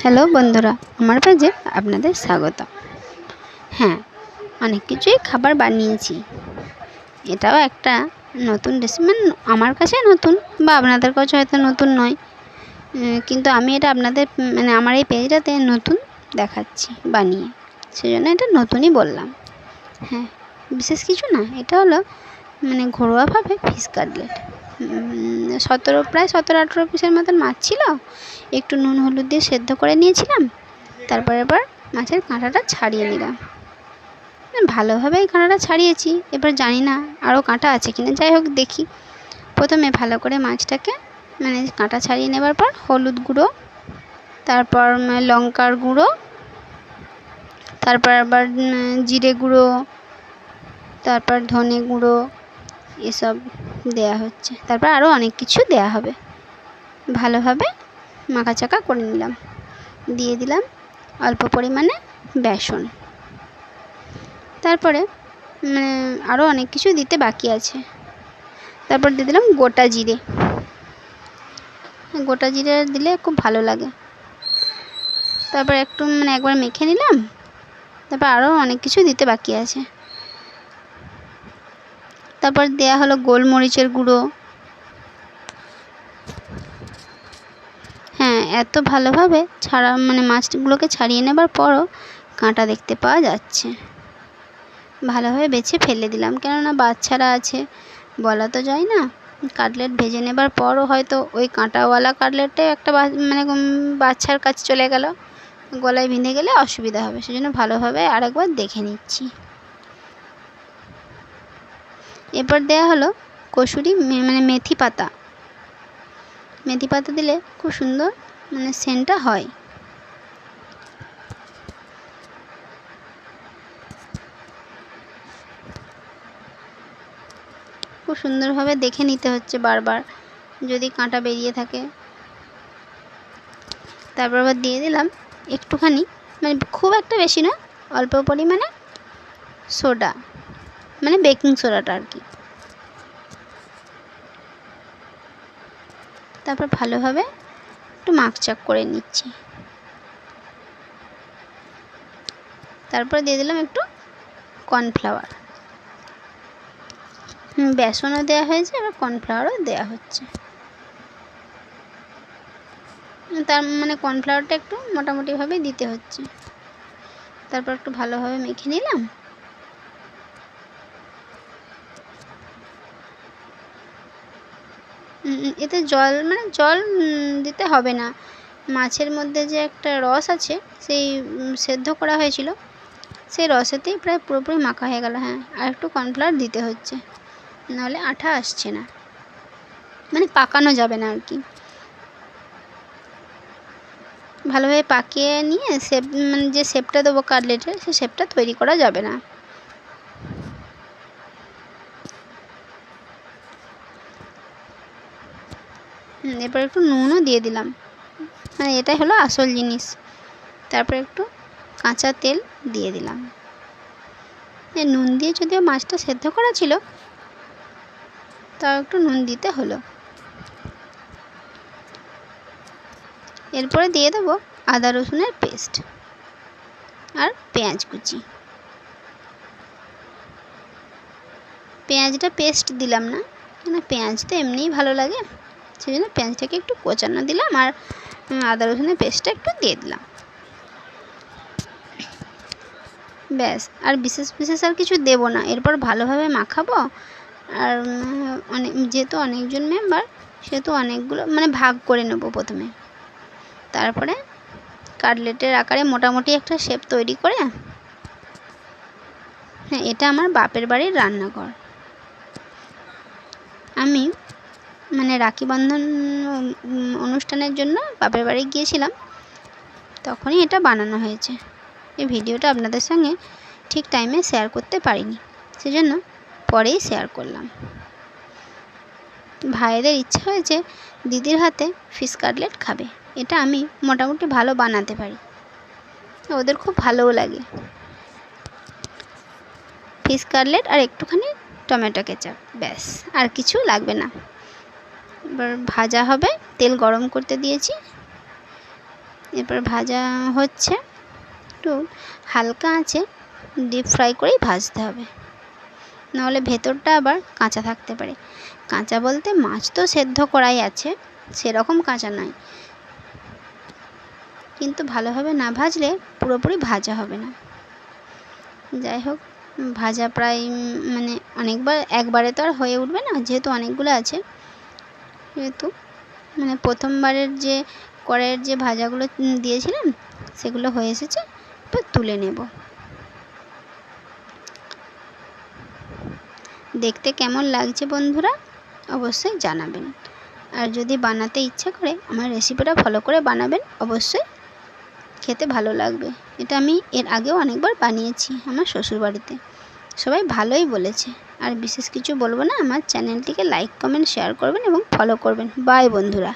Hello বন্ধুরা, আমার পেজে আপনাদের স্বাগত। হ্যাঁ, অনেক কিছুই খাবার বানিয়েছি। এটাও একটা নতুন রেসিপি, মানে আমার কাছে নতুন বা আপনাদের কাছে হয়তো নতুন নয়, কিন্তু আমি এটা আপনাদের মানে আমার এই পেজটাতে নতুন দেখাচ্ছি বানিয়ে, সেজন্য এটা নতুনই বললাম। হ্যাঁ, বিশেষ কিছু না, এটা হলো মানে ঘরোয়াভাবে ফিশ কাটলেট। প্রায় 17-18 পিসের মতন মাছ ছিল, একটু নুন হলুদ দিয়ে সেদ্ধ করে নিয়েছিলাম। তারপর এবার মাছের কাঁটাটা ছাড়িয়ে নিলাম, ভালোভাবেই কাঁটাটা ছাড়িয়েছি। এবার জানি না আরও কাঁটা আছে কিনা, যাই হোক দেখি। প্রথমে ভালো করে মাছটাকে মানে কাঁটা ছাড়িয়ে নেবার পর হলুদ গুঁড়ো, তারপর লঙ্কার গুঁড়ো, তারপর আবার জিরে গুঁড়ো, তারপর ধনে গুঁড়ো, এসব দেয়া হচ্ছে। তারপর আরও অনেক কিছু দেয়া হবে। ভালোভাবে মাখাচাকা করে নিলাম। দিয়ে দিলাম অল্প পরিমাণে বেসন। তারপরে আরও অনেক কিছু দিতে বাকি আছে। তারপর দিয়ে দিলাম গোটা জিরে। গোটা জিরে দিলে খুব ভালো লাগে। তারপর একটু একবার মেখে নিলাম। তারপর আরও অনেক কিছু দিতে বাকি আছে। তারপর দেয়া হলো গোলমরিচের গুঁড়ো। হ্যাঁ, এত ভালোভাবে মাছগুলোকে ছাড়িয়ে নেবার পরও কাঁটা দেখতে পাওয়া যাচ্ছে। ভালোভাবে বেছে ফেলে দিলাম, কেননা বাচ্চারা আছে, বলা তো যায় না। কাটলেট ভেজে নেবার পরও হয়তো ওই কাঁটাওয়ালা কাটলেটে একটা বাচ্চার কাছে চলে গেল, গলায় বিঁধে গেলে অসুবিধা হবে, সেজন্য ভালোভাবে আরেকবার দেখে নিচ্ছি। এরপর দেয়া হলো কসুরি মেথি পাতা। মেথি পাতা দিলে খুব সুন্দর সেন্টটা হয়। খুব সুন্দরভাবে দেখে নিতে হচ্ছে বারবার, যদি কাঁটা বেরিয়ে থাকে। তারপর আবার দিয়ে দিলাম একটুখানি, খুব একটা বেশি না, অল্প পরিমাণে সোডা, বেকিং সোডাটা আর কি। তারপর ভালোভাবে একটু মাখচাক করে নিচ্ছি। তারপর দিয়ে দিলাম একটু কর্নফ্লাওয়ার। বেসনও দেওয়া হয়েছে, এবার কর্নফ্লাওয়ারও দেওয়া হচ্ছে। তার কর্নফ্লাওয়ারটা একটু মোটামুটিভাবে দিতে হচ্ছে। তারপর একটু ভালোভাবে মেখে নিলাম। এতে জল দিতে হবে না। মাছের মধ্যে যে একটা রস আছে, সেই সেদ্ধ করা হয়েছিল, সেই রসেতেই প্রায় পুরোপুরি মাখা হয়ে গেল। হ্যাঁ, আর একটু কর্নফ্লাওয়ার দিতে হচ্ছে, নাহলে আঠা আসছে না, পাকানো যাবে না আর কি। ভালোভাবে পাকিয়ে নিয়ে যে শেপটা দেবো কাটলেটের, সেই শেপটা তৈরি করা যাবে না। এরপর একটু নুনও দিয়ে দিলাম, এটাই হলো আসল জিনিস। তারপর একটু কাঁচা তেল দিয়ে দিলাম। নুন দিয়ে যদিও মাছটা সেদ্ধ করা ছিল, তাও একটু নুন দিতে হলো। এরপরে দিয়ে দেবো আদা রসুনের পেস্ট আর পেঁয়াজ কুচি। পেঁয়াজটা পেস্ট দিলাম না, কেন পেঁয়াজ তো এমনিই ভালো লাগে, সেই জন্য পেঁয়াজটাকে একটু কোচানো দিলাম, আর আদা রসুনের পেস্টটা একটু দিয়ে দিলাম। ব্যাস, আর বিশেষ আর কিছু দেবো না। এরপর ভালোভাবে মাখাবো। আর যেহেতু অনেকজন মেম্বার, সেহেতু অনেকগুলো ভাগ করে নেব প্রথমে। তারপরে কাটলেটের আকারে মোটামুটি একটা শেপ তৈরি করে। হ্যাঁ, এটা আমার বাপের বাড়ির রান্নাঘর। আমি রাখি বন্ধন অনুষ্ঠানের জন্য বাপের বাড়ি গিয়েছিলাম, তখনই এটা বানানো হয়েছে। এই ভিডিওটা আপনাদের সঙ্গে ঠিক টাইমে শেয়ার করতে পারিনি, সেজন্য পরেই শেয়ার করলাম। ভাইদের ইচ্ছা হয়েছে দিদির হাতে ফিশ কাটলেট খাবে। এটা আমি মোটামুটি ভালো বানাতে পারি, ওদের খুব ভালোও লাগে। ফিশ কাটলেট আর একটুখানি টমেটো কেচাপ, ব্যাস, আর কিছু লাগবে না। এবার ভাজা হবে, তেল গরম করতে দিয়েছি। এরপর ভাজা হচ্ছে, একটু হালকা আঁচে ডিপ ফ্রাই করেই ভাজতে হবে, নাহলে ভেতরটা আবার কাঁচা থাকতে পারে। কাঁচা বলতে মাছ তো সেদ্ধ করাই আছে, সেরকম কাঁচা নয়, কিন্তু ভালোভাবে না ভাজলে পুরোপুরি ভাজা হবে না। যাই হোক, ভাজা প্রায় মানে অনেকবার, একবারে তো আর হয়ে উঠবে না, যেহেতু অনেকগুলো আছে, যেহেতু মানে প্রথমবারের যে কড়াইয়ের যে ভাজাগুলো দিয়েছিলাম সেগুলো হয়ে এসেছে। এবার তুলে নেব। দেখতে কেমন লাগছে বন্ধুরা অবশ্যই জানাবেন, আর যদি বানাতে ইচ্ছা করে আমার রেসিপিটা ফলো করে বানাবেন, অবশ্যই খেতে ভালো লাগবে। এটা আমি এর আগেও অনেকবার বানিয়েছি আমার শ্বশুরবাড়িতে, সবাই ভালোই বলেছে। আর বিশেষ কিছু বলবো না, আমার চ্যানেলটিকে লাইক কমেন্ট শেয়ার করবেন এবং ফলো করবেন। বাই বন্ধুরা।